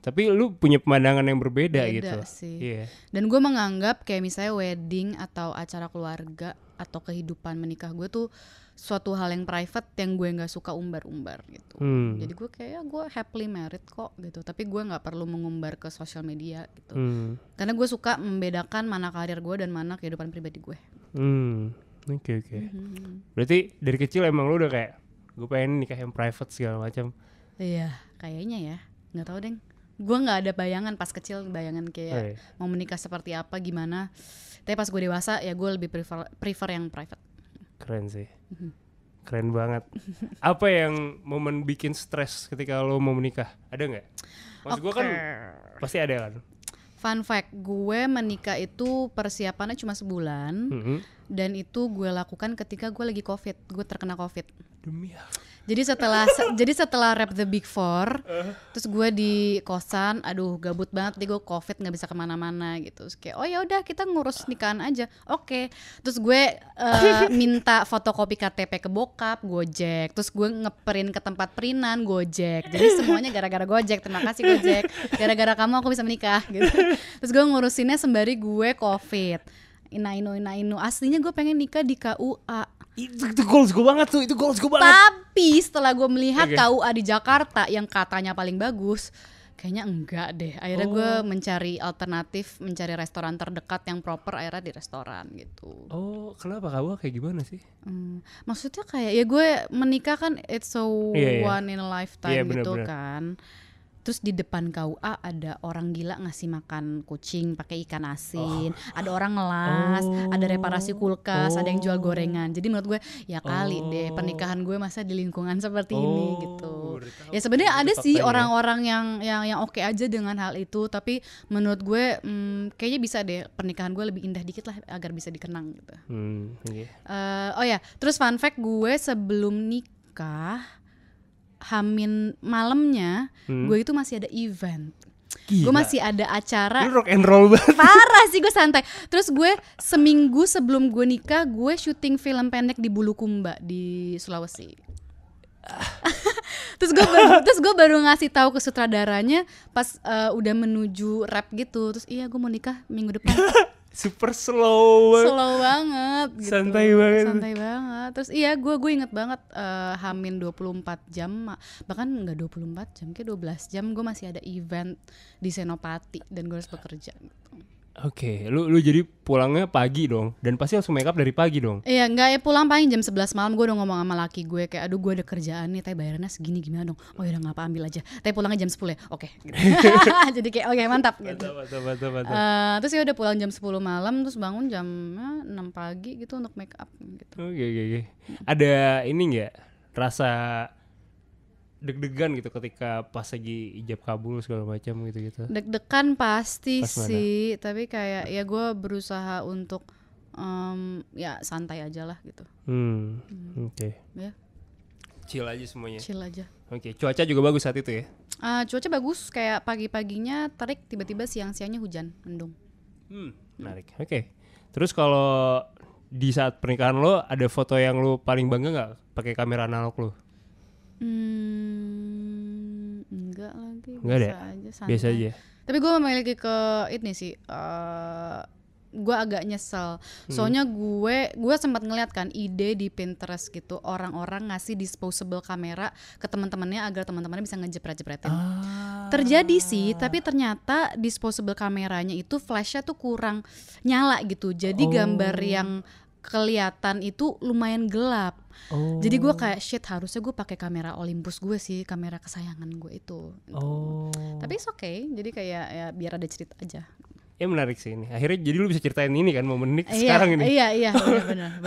Tapi lu punya pemandangan yang berbeda gitu. Sih. Iya. Dan gue menganggap kayak misalnya wedding atau acara keluarga atau kehidupan menikah gue tuh suatu hal yang private yang gue nggak suka umbar-umbar gitu. Jadi gue kayak gue happily married kok gitu. Tapi gue nggak perlu mengumbar ke sosial media gitu. Karena gue suka membedakan mana karir gue dan mana kehidupan pribadi gue. Oke. Berarti dari kecil emang lu udah kayak gue pengen nikah yang private segala macam. Iya, kayaknya ya. Nggak tahu deng. Gue nggak ada bayangan pas kecil, bayangan kayak mau menikah seperti apa gimana. Tapi pas gue dewasa ya gue lebih prefer yang private. Keren sih. Keren banget. Apa yang momen bikin stres ketika lo mau menikah? Ada nggak? Maksud gue kan pasti ada kan. Fun fact, gue menikah itu persiapannya cuma sebulan. Dan itu gue lakukan ketika gue lagi COVID. Gue terkena COVID. Demi apa? Jadi setelah rap The Big Four, terus gue di kosan, aduh gabut banget deh, gue COVID nggak bisa kemana-mana gitu. Terus kayak oh ya udah kita ngurus nikahan aja, oke. Terus gue minta fotokopi KTP ke bokap, Gojek. Terus gue ngeprint ke tempat printan, Gojek. Jadi semuanya gara-gara Gojek. Terima kasih Gojek. Gara-gara kamu aku bisa menikah gitu. Terus gue ngurusinnya sembari gue COVID. Ina-inu. Aslinya gue pengen nikah di KUA. Itu goals gue banget tuh, Tapi setelah gue melihat KUA di Jakarta yang katanya paling bagus, kayaknya enggak deh. Akhirnya gue mencari alternatif, mencari restoran terdekat yang proper, akhirnya di restoran gitu. Oh, kenapa KUA kayak gimana sih? Maksudnya kayak ya gue menikah kan it's so one in a lifetime gitu bener. Kan. Terus di depan KUA ada orang gila ngasih makan kucing pakai ikan asin, ada orang ngelas, ada reparasi kulkas, ada yang jual gorengan. Jadi menurut gue ya kali deh pernikahan gue masa di lingkungan seperti ini gitu. Ya sebenarnya ada sih orang-orang yang oke aja dengan hal itu, tapi menurut gue kayaknya bisa deh pernikahan gue lebih indah dikit lah agar bisa dikenang gitu. Oh ya, terus fun fact gue sebelum nikah Hamin malamnya gue itu masih ada event. Gue masih ada acara. Lu rock and roll banget. Parah sih, gue santai. Terus gue seminggu sebelum gue nikah gue syuting film pendek di Bulukumba di Sulawesi. terus gue baru ngasih tahu ke sutradaranya pas udah menuju rap gitu. Terus iya gue mau nikah minggu depan. Super slow banget gitu. Santai banget. Terus iya gue inget banget Hamin 24 jam, bahkan enggak 24 jam, kayak 12 jam gue masih ada event di Senopati dan gue harus bekerja gitu. Oke, lu jadi pulangnya pagi dong, dan pasti langsung make up dari pagi dong. Iya, enggak ya, pulang paling jam 11 malam. Gue udah ngomong sama laki gue kayak, aduh gue ada kerjaan nih, tapi bayarannya segini gimana dong. Oh yaudah gak apa, ambil aja, tapi pulangnya jam 10 ya, oke. Jadi kayak oke, mantap gitu. Mantap. Terus ya udah pulang jam 10 malam, terus bangun jam 6 pagi gitu untuk make up gitu. Oke. Ada ini gak rasa deg-degan gitu ketika pas lagi ijab kabul segala macam gitu? Deg-degan pasti sih, tapi kayak ya gue berusaha untuk ya santai aja lah gitu. Oke. Ya. Chill aja semuanya. Chill aja. Oke, cuaca juga bagus saat itu ya? Cuaca bagus, kayak pagi-paginya terik, tiba-tiba siang-siangnya hujan, mendung. Menarik. Oke. Terus kalau di saat pernikahan lo ada foto yang lo paling bangga nggak pakai kamera analog lo? Enggak lagi, biasa aja. Tapi gue memiliki ke ini sih, gue agak nyesel. Soalnya gue sempat ngeliat kan ide di Pinterest gitu, orang-orang ngasih disposable kamera ke teman-temannya agar teman-temannya bisa ngejepret-jepretin. Terjadi sih, tapi ternyata disposable kameranya itu flashnya tuh kurang nyala gitu. Jadi gambar yang kelihatan itu lumayan gelap. Jadi gue kayak shit, harusnya gue pakai kamera Olympus gue sih, kamera kesayangan gue itu. Tapi it's okay, jadi kayak ya biar ada cerita aja. Ya menarik sih ini. Akhirnya jadi lu bisa ceritain ini kan momen ini sekarang ini. Iya, benar.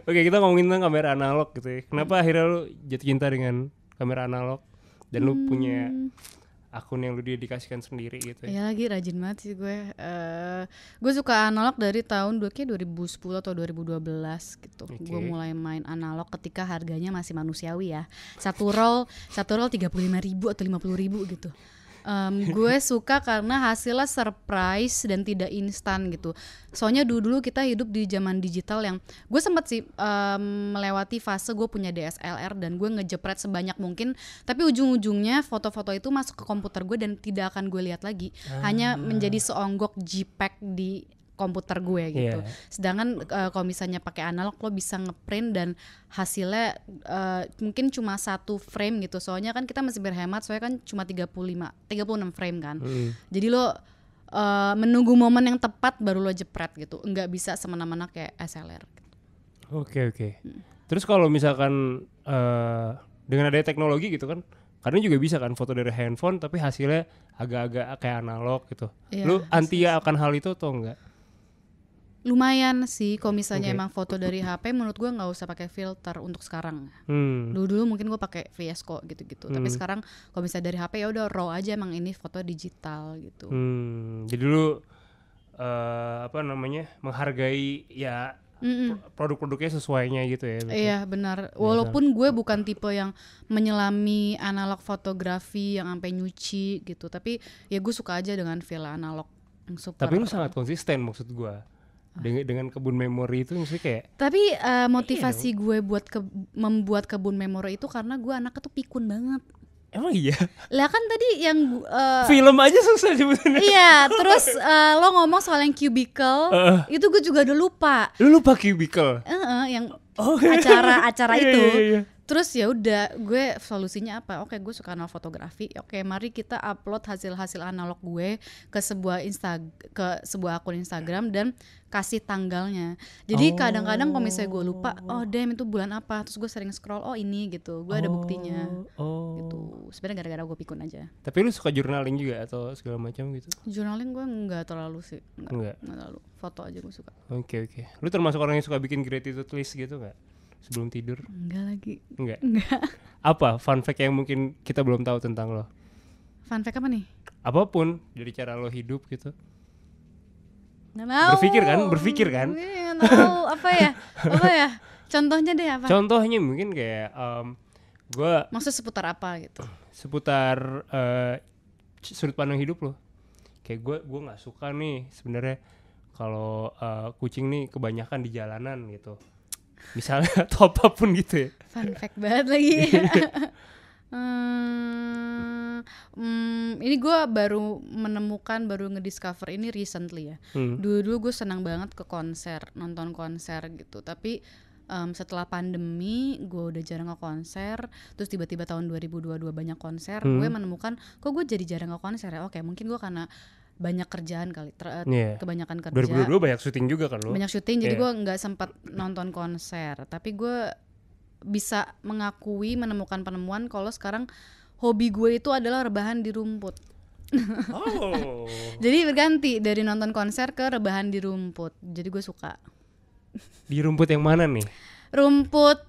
Oke, kita ngomongin tentang kamera analog gitu ya. Kenapa akhirnya lu jatuh cinta dengan kamera analog dan lu punya akun yang lu dedikasikan sendiri gitu ya? Iya lagi rajin banget sih gue. Gue suka analog dari tahun 2010 atau 2012 gitu. Okay. Gue mulai main analog ketika harganya masih manusiawi ya. Satu roll 35.000 atau 50.000 gitu. Gue suka karena hasilnya surprise dan tidak instan gitu. Soalnya dulu kita hidup di zaman digital yang gue sempet sih melewati fase gue punya DSLR dan gue ngejepret sebanyak mungkin, tapi ujung-ujungnya foto-foto itu masuk ke komputer gue dan tidak akan gue lihat lagi, hanya menjadi seonggok JPEG di komputer gue gitu. Sedangkan kalau misalnya pakai analog lo bisa ngeprint dan hasilnya mungkin cuma 1 frame gitu. Soalnya kan kita masih berhemat, soalnya kan cuma 36 frame kan. Jadi lo menunggu momen yang tepat baru lo jepret gitu. Enggak bisa semena-mena kayak SLR. Oke. Terus kalau misalkan dengan adanya teknologi gitu kan, kadang juga bisa kan foto dari handphone tapi hasilnya agak-agak kayak analog gitu. Lu anti akan hal itu atau enggak? Lumayan sih, kalau misalnya emang foto dari HP menurut gue nggak usah pakai filter untuk sekarang. Dulu mungkin gue pakai VS Code gitu-gitu, tapi sekarang kalau misalnya dari HP ya udah raw aja, emang ini foto digital gitu. Jadi lu menghargai ya produk-produknya sesuainya gitu ya. Betul? Iya benar. Walaupun gue bukan tipe yang menyelami analog fotografi yang sampai nyuci gitu, tapi ya gue suka aja dengan feel analog yang super. Tapi lu sangat konsisten maksud gue. Dengan kebun memori itu maksudnya kayak. Tapi motivasi gue buat membuat kebun memori itu karena gue anaknya tuh pikun banget. Emang iya? Lah kan tadi yang film aja susah sebenarnya. Iya, terus lo ngomong soal yang cubicle, itu gue juga udah lupa. Lu lupa cubicle? Yang acara itu. Iya. Terus ya udah, gue solusinya apa? Oke, gue suka analog fotografi. Oke, mari kita upload hasil-hasil analog gue ke sebuah akun Instagram dan kasih tanggalnya. Jadi kadang-kadang kalau misalnya gue lupa, damn itu bulan apa? Terus gue sering scroll, ini gitu. Gue ada buktinya. Gitu. Sebenarnya gara-gara gue pikun aja. Tapi lu suka journaling juga atau segala macam gitu? Journaling gue nggak terlalu sih. Nggak terlalu. Foto aja gue suka. Oke. Lu termasuk orang yang suka bikin gratitude list gitu nggak? Sebelum tidur? Enggak lagi. Enggak. Apa fun fact yang mungkin kita belum tahu tentang lo? Fun fact apa nih? Apapun dari cara lo hidup gitu. Nggak tahu. Berpikir kan? Nggak tahu apa ya? Contohnya deh apa? Contohnya mungkin kayak gue Maksud seputar apa gitu? seputar sudut pandang hidup lo. Kayak gue nggak suka nih sebenarnya kalau kucing nih kebanyakan di jalanan gitu. Misalnya atau apapun gitu ya. Fun fact banget lagi. Ini gue baru ngediscover ini recently ya. Dulu gue senang banget ke konser, nonton konser gitu. Tapi setelah pandemi gue udah jarang ke konser. Terus tiba-tiba tahun 2022 banyak konser. Gue menemukan kok gue jadi jarang ke konser ya. Oke, mungkin gue karena banyak kerjaan kali, kebanyakan kerja. 2022 banyak syuting juga kan lo? Banyak syuting, jadi gue nggak sempat nonton konser. Tapi gue bisa menemukan penemuan kalau sekarang hobi gue itu adalah rebahan di rumput. Oh. Jadi berganti dari nonton konser ke rebahan di rumput. Jadi gue suka. Di rumput yang mana nih? Rumput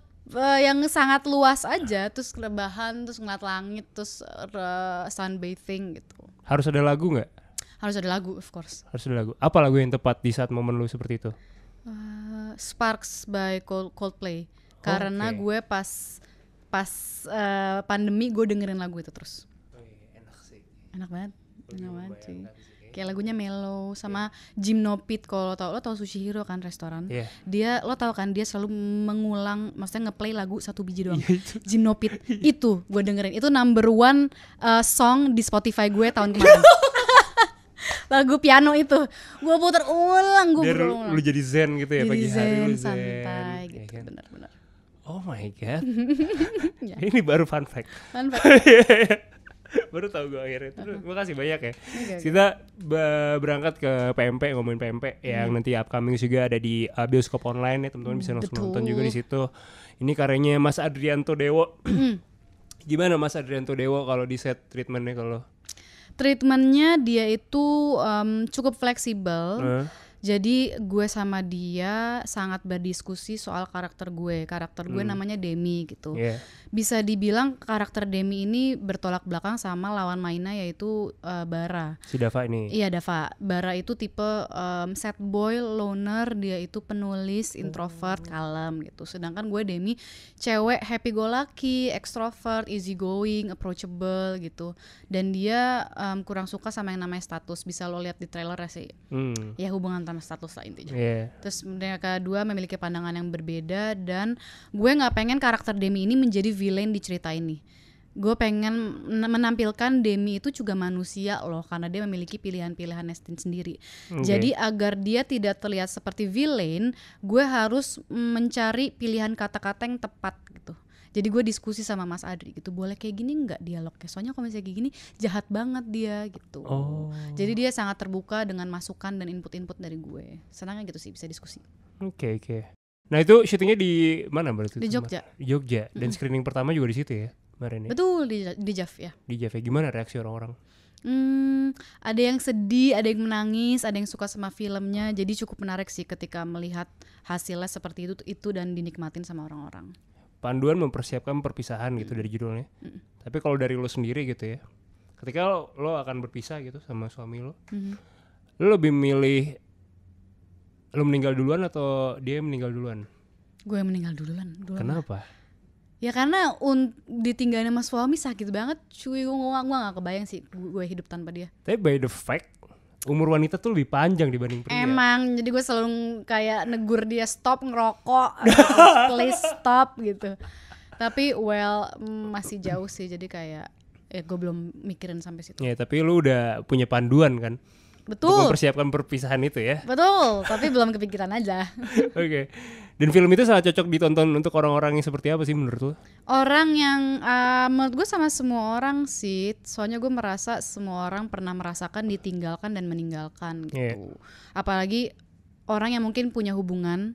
yang sangat luas aja, terus rebahan, terus ngeliat langit, terus sunbathing gitu. Harus ada lagu nggak? Harus ada lagu, of course. Harus ada lagu. Apa lagu yang tepat di saat momen lu seperti itu? Sparks by Coldplay. Karena gue pas pandemi gue dengerin lagu itu terus. Enak sih. Enak banget sih. Kayak lagunya mellow sama Jim Nopit. Kalau lo tau Sushihiro kan restoran. Dia lo tau kan dia selalu mengulang, maksudnya ngeplay lagu satu biji doang. Jim Nopit itu gue dengerin. Itu number 1 song di Spotify gue tahun kemarin. Lagu piano itu gue putar ulang. Biar lu jadi zen gitu ya, pagi hari lu zen santai gitu kan? benar-benar. Oh my god. Ini baru fun fact. Baru tahu gue akhirnya. Terima kasih banyak ya. Kita berangkat ke PMP, ngomongin PMP yang nanti upcoming juga ada di bioskop online ya, teman-teman bisa langsung nonton juga di situ. Ini karyanya Mas Adrianto Dewo. Gimana Mas Adrianto Dewo kalau di set treatmentnya kalau? Treatmentnya dia itu cukup fleksibel. Jadi gue sama dia sangat berdiskusi soal karakter gue. Karakter gue namanya Demi gitu. Bisa dibilang karakter Demi ini bertolak belakang sama lawan mainnya yaitu Bara. Si Dava ini. Iya, Dava. Bara itu tipe sad boy, loner, dia itu penulis, introvert, kalem gitu. Sedangkan gue Demi cewek happy go lucky, extrovert, easy going, approachable gitu. Dan dia kurang suka sama yang namanya status. Bisa lo lihat di trailer sih. Ya hubungan sama status lah intinya. Terus mereka dua memiliki pandangan yang berbeda dan gue nggak pengen karakter Demi ini menjadi villain di cerita ini. Gue pengen menampilkan Demi itu juga manusia loh, karena dia memiliki pilihan-pilihan sendiri. Jadi agar dia tidak terlihat seperti villain, gue harus mencari pilihan kata-kata yang tepat gitu. Jadi gue diskusi sama Mas Adri gitu, boleh kayak gini nggak dialognya? Soalnya kalau misalnya kayak gini jahat banget dia gitu. Jadi dia sangat terbuka dengan masukan dan input-input dari gue. Senangnya gitu sih bisa diskusi. Oke. Nah itu syutingnya di mana berarti? Di Jogja. Di Jogja. Dan screening pertama juga di situ ya kemarin ya? Betul, di JAF ya. Di JAF ya. Gimana reaksi orang-orang? Ada yang sedih, ada yang menangis, ada yang suka sama filmnya. Jadi cukup menarik sih ketika melihat hasilnya seperti itu dan dinikmatin sama orang-orang. Panduan mempersiapkan perpisahan gitu dari judulnya. Tapi kalau dari lo sendiri gitu ya, ketika lo akan berpisah gitu sama suami lo, lo lebih milih lo meninggal duluan atau dia meninggal duluan? Gue meninggal duluan. Kenapa? Ya karena ditinggalin sama suami sakit banget cuy. Gue gak kebayang sih gue hidup tanpa dia. Tapi by the fact umur wanita tuh lebih panjang dibanding pria. Emang, jadi gue selalu kayak negur dia stop ngerokok, please stop gitu. Tapi masih jauh sih, jadi kayak gue belum mikirin sampai situ. Ya tapi lu udah punya panduan kan? Betul. Untuk mempersiapkan perpisahan itu ya. Betul, tapi belum kepikiran aja. Oke. Dan film itu sangat cocok ditonton untuk orang-orang yang seperti apa sih menurut lo? Orang yang menurut gue sama semua orang sih. Soalnya gue merasa semua orang pernah merasakan ditinggalkan dan meninggalkan gitu. Apalagi orang yang mungkin punya hubungan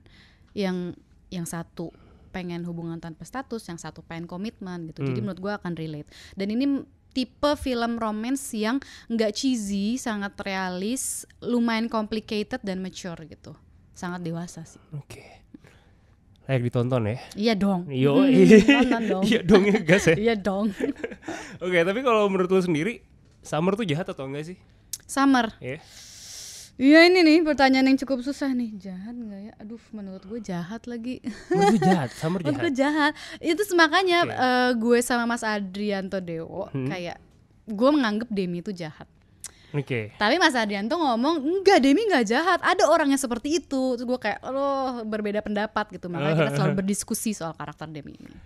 yang satu pengen hubungan tanpa status, yang satu pengen komitmen gitu. Jadi menurut gue akan relate. Dan ini tipe film romance yang nggak cheesy, sangat realis, lumayan complicated dan mature gitu, sangat dewasa sih. Oke. layak ditonton ya. Iya dong. Yo, Nonton dong. iya dong ya gas ya. Iya dong. Oke, tapi kalau menurut lo sendiri, Summer tuh jahat atau enggak sih? Summer. Iya. Iya ini nih pertanyaan yang cukup susah nih. Jahat nggak ya? Aduh, menurut gue jahat lagi. Menurut gue jahat, Summer Menurut jahat. gue jahat. Itu makanya gue sama Mas Adrianto Dewo kayak gue menganggap Demi itu jahat. Oke. Tapi Mas Adrianto ngomong enggak, Demi nggak jahat. Ada orang yang seperti itu. Terus gue kayak loh berbeda pendapat gitu. Makanya kita selalu berdiskusi soal karakter Demi ini.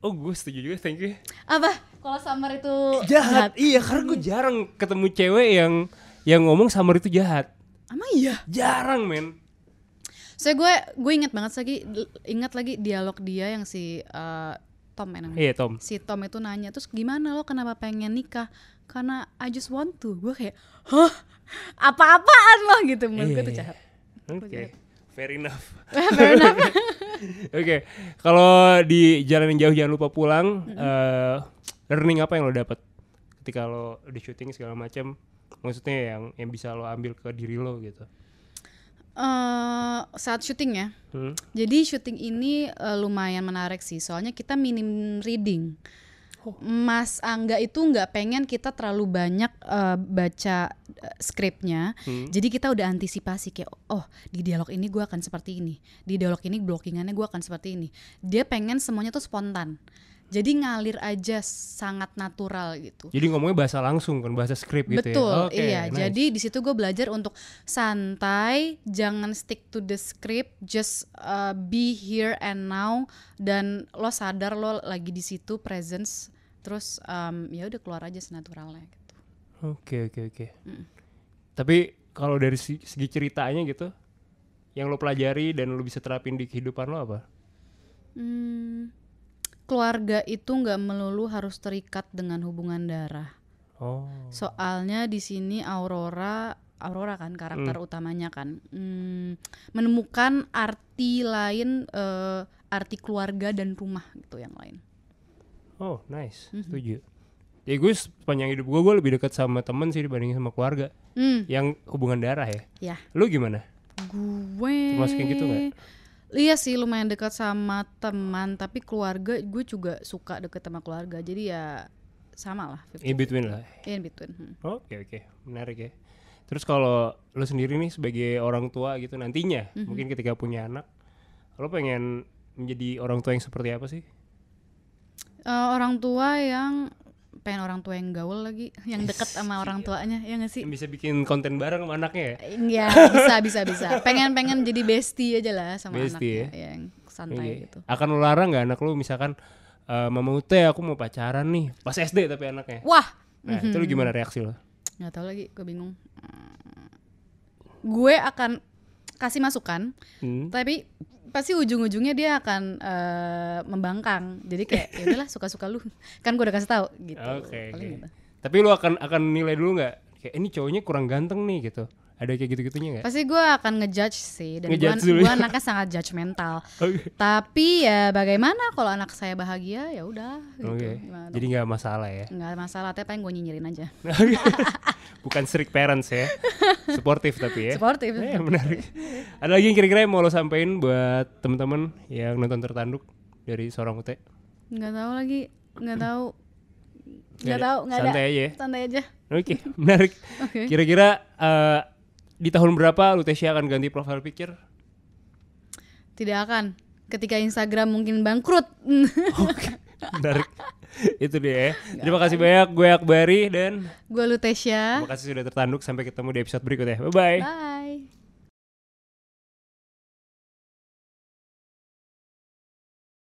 Oh, gue setuju juga, thank you. Apa? Kalau Summer itu Jahat. Iya, karena gue jarang ketemu cewek yang ngomong Summer itu jahat. Emang iya? Jarang, men. So gue ingat lagi dialog dia yang si Tom namanya. Iya, Tom. Si Tom itu nanya, terus gimana lo kenapa pengen nikah? Karena I just want to. Gue kayak, hah? Apa-apaan lo gitu. Menurut gue itu jahat. Oke. Fair enough. Fair enough. Oke. Kalau di jalan yang jauh jangan lupa pulang. Learning apa yang lo dapat ketika lo udah syuting segala macam? Maksudnya yang bisa lo ambil ke diri lo gitu. Saat syuting ya. Jadi syuting ini lumayan menarik sih. Soalnya kita minim reading. Mas Angga itu nggak pengen kita terlalu banyak baca skripnya. Jadi kita udah antisipasi kayak oh di dialog ini gue akan seperti ini, di dialog ini blockingannya gue akan seperti ini. Dia pengen semuanya tuh spontan. Jadi ngalir aja, sangat natural gitu. Jadi ngomongnya bahasa langsung kan, bahasa skrip gitu. Betul, ya. iya. Nice. Jadi di situ gue belajar untuk santai, jangan stick to the script, just be here and now, dan lo sadar lo lagi di situ, presence, terus ya udah keluar aja senaturalnya gitu. Oke. Tapi kalau dari segi ceritanya gitu, yang lo pelajari dan lo bisa terapin di kehidupan lo apa? Keluarga itu nggak melulu harus terikat dengan hubungan darah. Oh. Soalnya di sini Aurora kan karakter utamanya kan menemukan arti lain, arti keluarga dan rumah gitu yang lain. Oh, nice. Setuju. Ya gue sepanjang hidup gue lebih dekat sama temen sih dibandingin sama keluarga. Yang hubungan darah ya. Ya. Lu gimana? Gue termasuk kayak gitu nggak? Iya sih lumayan dekat sama teman, tapi keluarga gue juga suka deket sama keluarga. Jadi ya sama lah. 50-50. In between lah. In between. Oke. Menarik ya. Terus kalau lu sendiri nih sebagai orang tua gitu nantinya, mungkin ketika punya anak, lu pengen menjadi orang tua yang seperti apa sih? Orang tua yang gaul lagi, yang dekat sama orang tuanya, ya nggak sih? Yang bisa bikin konten bareng sama anaknya ya? Iya, bisa. Pengen jadi bestie aja lah sama Bestie, anaknya, yang santai gitu. Akan lu larang nggak anak lu misalkan mama Ute aku mau pacaran nih, pas SD tapi anaknya? Wah, Nah itu lu gimana reaksi lo? nggak tahu lagi, gue bingung. Gue akan kasih masukan, tapi pasti ujung-ujungnya dia akan membangkang. Jadi kayak ya udahlah suka-suka lu. Kan gue udah kasih tahu gitu. Oke. Gitu. Tapi lu akan nilai dulu nggak? Kayak ini cowoknya kurang ganteng nih gitu. Ada kayak gitu-gitunya nggak? Pasti gue akan ngejudge sih, dan Ngejudge gue anaknya sangat judgmental. Tapi ya bagaimana kalau anak saya bahagia ya udah. Gitu. Jadi nggak masalah ya? Nggak masalah, tapi pengen gue nyinyirin aja. Bukan strict parents ya, suportif tapi ya. Suportif. Menarik. Ada lagi yang kira-kira yang mau lo sampein buat temen-temen yang nonton Tertanduk dari seorang Ute? Nggak tahu lagi, nggak tahu. Santai aja ya? Santai aja. Oke, menarik. Okay. Kira-kira di tahun berapa Lutesia akan ganti profile picture? Tidak akan. Ketika Instagram mungkin bangkrut. Oke, menarik. Itu dia ya. Terima kasih banyak. Gue Akbari dan gue Lutesia. terima kasih sudah tertanduk. Sampai ketemu di episode berikutnya. Bye-bye. Bye.